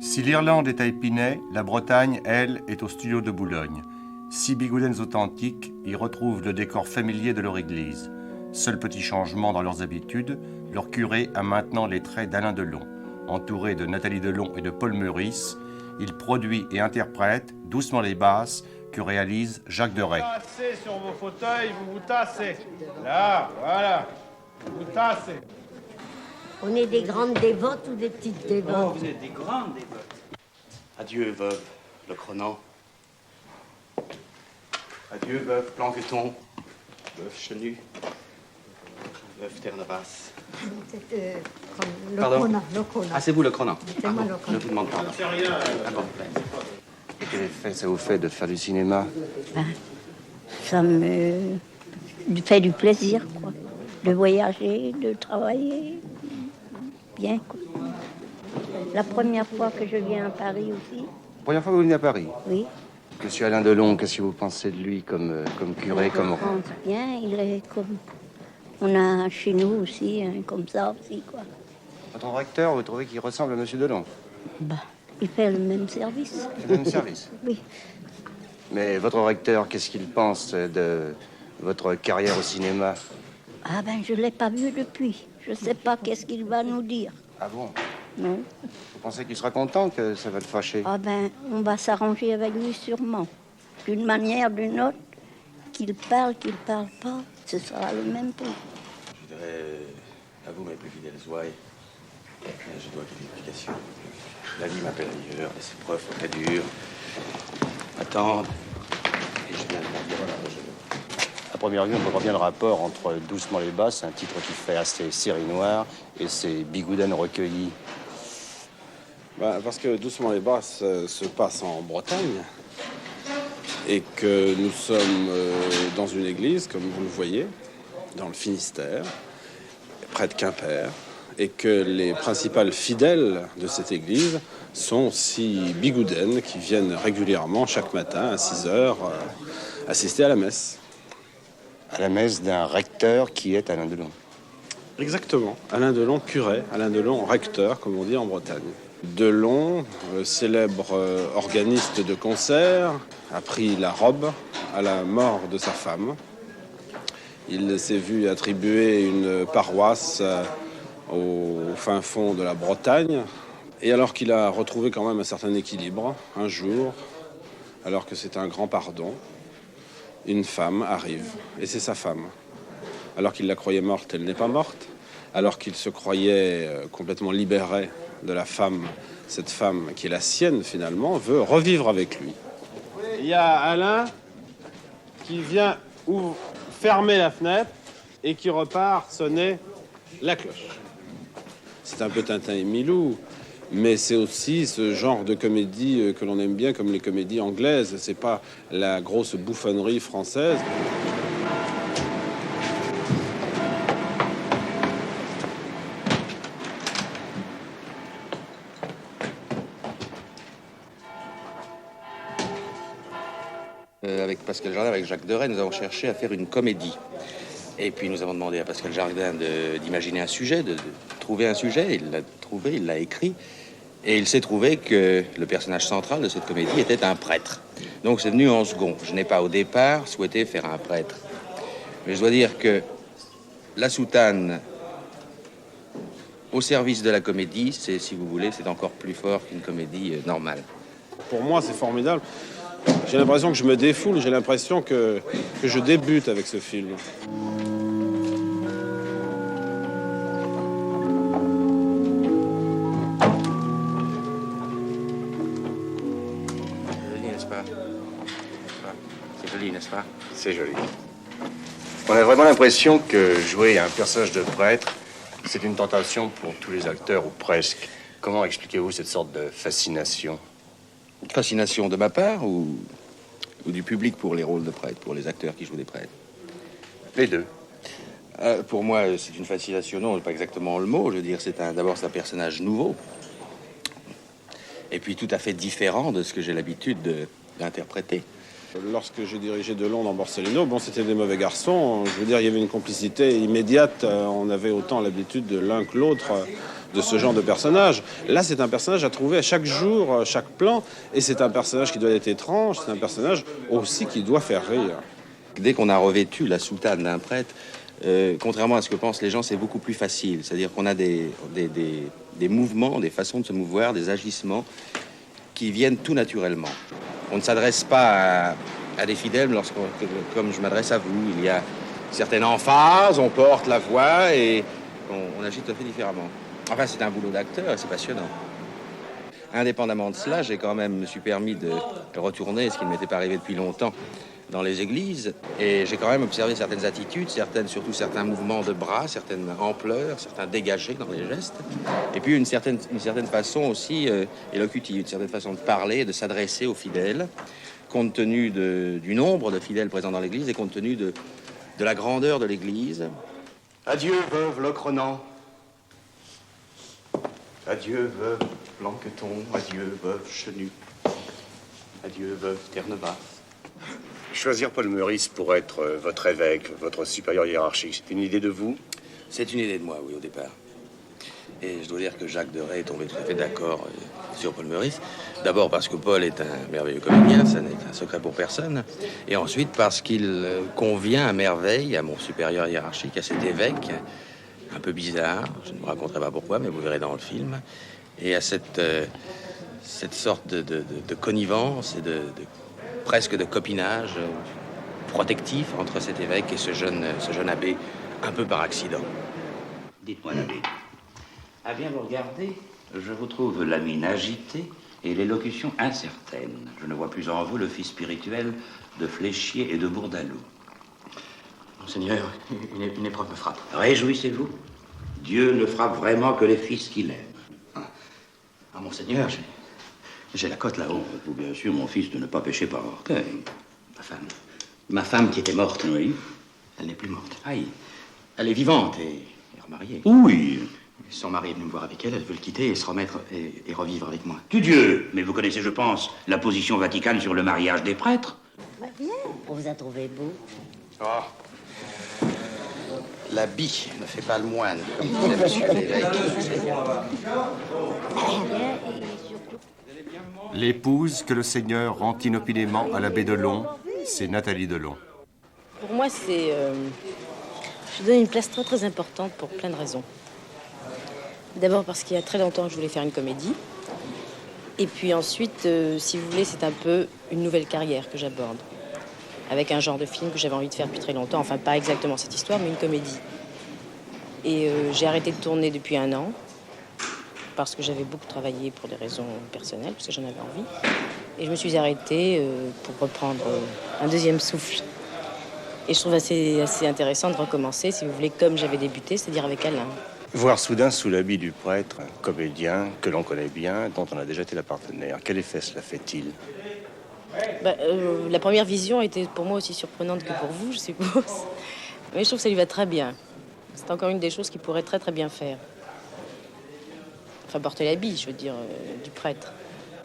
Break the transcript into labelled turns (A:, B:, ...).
A: Si l'Irlande est à Épinay, la Bretagne, elle, est au studio de Boulogne. 6 bigoudens authentiques y retrouvent le décor familier de leur église. Seul petit changement dans leurs habitudes, leur curé a maintenant les traits d'Alain Delon. Entouré de Nathalie Delon et de Paul Meurice, il produit et interprète doucement les basses que réalise Jacques Deray.
B: Vous tassez sur vos fauteuils, vous vous tassez. Là, voilà. Vous tassez.
C: On est des grandes dévotes ou des petites dévotes?
D: Oh, vous êtes des grandes dévotes. Adieu, veuve, le Cronan. Adieu, veuve, Planqueton. Veuve Chenu. Veuve Ternevas. Pardon?
C: Le Cronan.
D: Ah, c'est vous, le Cronan.
C: C'est moi, le Cronan.
D: Je vous demande pardon.
B: C'est rien.
D: D'accord. Et quel effet ça vous fait de faire du cinéma?
C: Ça me fait du plaisir, quoi. De voyager, de travailler. Bien, quoi. La première fois que je viens à Paris aussi.
D: Première fois que vous venez à Paris?
C: Oui.
D: Monsieur Alain Delon, qu'est-ce que vous pensez de lui comme curé,
C: Je
D: comme...
C: pense bien, il est comme... On a chez nous aussi, comme ça aussi, quoi.
D: Votre recteur, vous trouvez qu'il ressemble à Monsieur Delon?
C: Il fait le même service.
D: Le même service?
C: Oui.
D: Mais votre recteur, qu'est-ce qu'il pense de votre carrière au cinéma?
C: Ah ben, je l'ai pas vu depuis. Je sais pas qu'est-ce qu'il va nous dire.
D: Ah bon?
C: Non.
D: Vous pensez qu'il sera content, que ça va le fâcher?
C: Ah ben, on va s'arranger avec lui sûrement. D'une manière, d'une autre, qu'il parle pas, ce sera le même prix.
D: Je voudrais à vous, mes plus fidèles ouailles, je dois quelques explications. La vie m'appelle ailleurs, les épreuves sont très dures. Attendre. Et je viens de m'en dire, voilà, À première vue, on voit bien le rapport entre Doucement les basses, un titre qui fait assez série noire, et ces bigoudens recueillis.
E: Parce que Doucement les basses se passe en Bretagne et que nous sommes dans une église, comme vous le voyez, dans le Finistère, près de Quimper, et que les principales fidèles de cette église sont 6 bigoudens qui viennent régulièrement chaque matin à 6 heures assister à la messe.
D: À la messe d'un recteur qui est Alain Delon.
E: Exactement. Alain Delon, curé, Alain Delon, recteur, comme on dit en Bretagne. Delon, célèbre organiste de concert, a pris la robe à la mort de sa femme. Il s'est vu attribuer une paroisse au fin fond de la Bretagne. Et alors qu'il a retrouvé quand même un certain équilibre, un jour, alors que c'est un grand pardon, une femme arrive, et c'est sa femme. Alors qu'il la croyait morte, elle n'est pas morte. Alors qu'il se croyait complètement libéré de la femme, cette femme qui est la sienne finalement, veut revivre avec lui.
B: Il y a Alain qui vient fermer la fenêtre et qui repart sonner la cloche.
E: C'est un peu Tintin et Milou, mais c'est aussi ce genre de comédie que l'on aime bien, comme les comédies anglaises. C'est pas la grosse bouffonnerie française.
D: Avec Pascal Jardin, avec Jacques Deray, nous avons cherché à faire une comédie. Et puis nous avons demandé à Pascal Jardin d'imaginer un sujet, de trouver un sujet. Il l'a trouvé, il l'a écrit. Et il s'est trouvé que le personnage central de cette comédie était un prêtre. Donc c'est venu en second. Je n'ai pas au départ souhaité faire un prêtre. Mais je dois dire que la soutane au service de la comédie, c'est, si vous voulez, c'est encore plus fort qu'une comédie normale.
E: Pour moi, c'est formidable. J'ai l'impression que je me défoule, j'ai l'impression que je débute avec ce film.
D: Joli, n'est-ce pas? C'est joli, n'est-ce pas? C'est joli. On a vraiment l'impression que jouer un personnage de prêtre, c'est une tentation pour tous les acteurs, ou presque. Comment expliquez-vous cette sorte de fascination? Fascination de ma part ou du public pour les rôles de prêtre, pour les acteurs qui jouent des prêtres? Les deux. Pour moi, c'est une fascination, non, pas exactement le mot. Je veux dire, d'abord, c'est un personnage nouveau. Et puis tout à fait différent de ce que j'ai l'habitude d'interpréter.
E: Lorsque j'ai dirigé Delon dans Borsellino, bon, c'était des mauvais garçons. Je veux dire, il y avait une complicité immédiate. On avait autant l'habitude de l'un que l'autre de ce genre de personnage. Là, c'est un personnage à trouver à chaque jour, chaque plan. Et c'est un personnage qui doit être étrange. C'est un personnage aussi qui doit faire rire.
F: Dès qu'on a revêtu la soutane d'un prêtre, contrairement à ce que pensent les gens, c'est beaucoup plus facile. C'est-à-dire qu'on a des mouvements, des façons de se mouvoir, des agissements qui viennent tout naturellement. On ne s'adresse pas à des fidèles comme je m'adresse à vous. Il y a certaines emphases, on porte la voix et on agit tout à fait différemment. Enfin, c'est un boulot d'acteur et c'est passionnant. Indépendamment de cela, me suis permis de retourner, ce qui ne m'était pas arrivé depuis longtemps, dans les églises. Et j'ai quand même observé certaines attitudes, surtout certains mouvements de bras, certaines ampleurs, certains dégagés dans les gestes. Et puis une certaine façon aussi élocutive, une certaine façon de parler et de s'adresser aux fidèles, compte tenu du nombre de fidèles présents dans l'église et compte tenu de la grandeur de l'église.
D: Adieu, veuve Locronan. Adieu, veuve Blanqueton. Adieu, veuve Chenu. Adieu, veuve Ternevat. Choisir Paul Meurice pour être votre évêque, votre supérieur hiérarchique, c'est une idée de vous?
F: C'est une idée de moi, oui, au départ. Et je dois dire que Jacques Deray est tombé tout à fait d'accord sur Paul Meurice. D'abord parce que Paul est un merveilleux comédien, ça n'est un secret pour personne. Et ensuite parce qu'il convient à merveille à mon supérieur hiérarchique, à cet évêque un peu bizarre. Je ne vous raconterai pas pourquoi, mais vous verrez dans le film. Et à cette sorte de connivence et presque de copinage protectif entre cet évêque et ce jeune abbé, un peu par accident.
G: Dites-moi, l'abbé, à bien vous regarder, je vous trouve la mine agitée et l'élocution incertaine. Je ne vois plus en vous le fils spirituel de Fléchier et de Bourdaloue.
H: Monseigneur, une épreuve me frappe.
G: Réjouissez-vous. Dieu ne frappe vraiment que les fils qu'il aime.
H: Ah, Monseigneur, j'ai la cote là-haut.
G: Vous, bien sûr, mon fils, de ne pas pécher par orgueil.
H: Ma femme. Ma femme qui était morte.
G: Oui.
H: Elle n'est plus morte.
G: Aïe.
H: Elle est vivante et remariée.
G: Oui.
H: Son mari est venu me voir avec elle. Elle veut le quitter et se remettre et revivre avec moi.
G: Tu Dieu. Mais vous connaissez, je pense, la position vaticane sur le mariage des prêtres.
C: Bien, on vous a trouvé beau.
F: Oh. L'habit ne fait pas le moine, comme disait monsieur l'évêque.
A: L'épouse que le Seigneur rend inopinément à l'abbé Delon, c'est Nathalie Delon.
I: Pour moi, je donne une place très très importante pour plein de raisons. D'abord parce qu'il y a très longtemps que je voulais faire une comédie. Et puis ensuite, si vous voulez, c'est un peu une nouvelle carrière que j'aborde. Avec un genre de film que j'avais envie de faire depuis très longtemps. Enfin, pas exactement cette histoire, mais une comédie. Et j'ai arrêté de tourner depuis 1 an. Parce que j'avais beaucoup travaillé pour des raisons personnelles, parce que j'en avais envie. Et je me suis arrêtée pour reprendre un deuxième souffle. Et je trouve assez intéressant de recommencer, si vous voulez, comme j'avais débuté, c'est-à-dire avec Alain.
D: Voir soudain sous l'habit du prêtre un comédien que l'on connaît bien, dont on a déjà été la partenaire, quel effet cela fait-il?
I: La première vision était pour moi aussi surprenante que pour vous, je suppose. Mais je trouve que ça lui va très bien. C'est encore une des choses qu'il pourrait très très bien faire. Enfin, porter l'habit, je veux dire, du prêtre.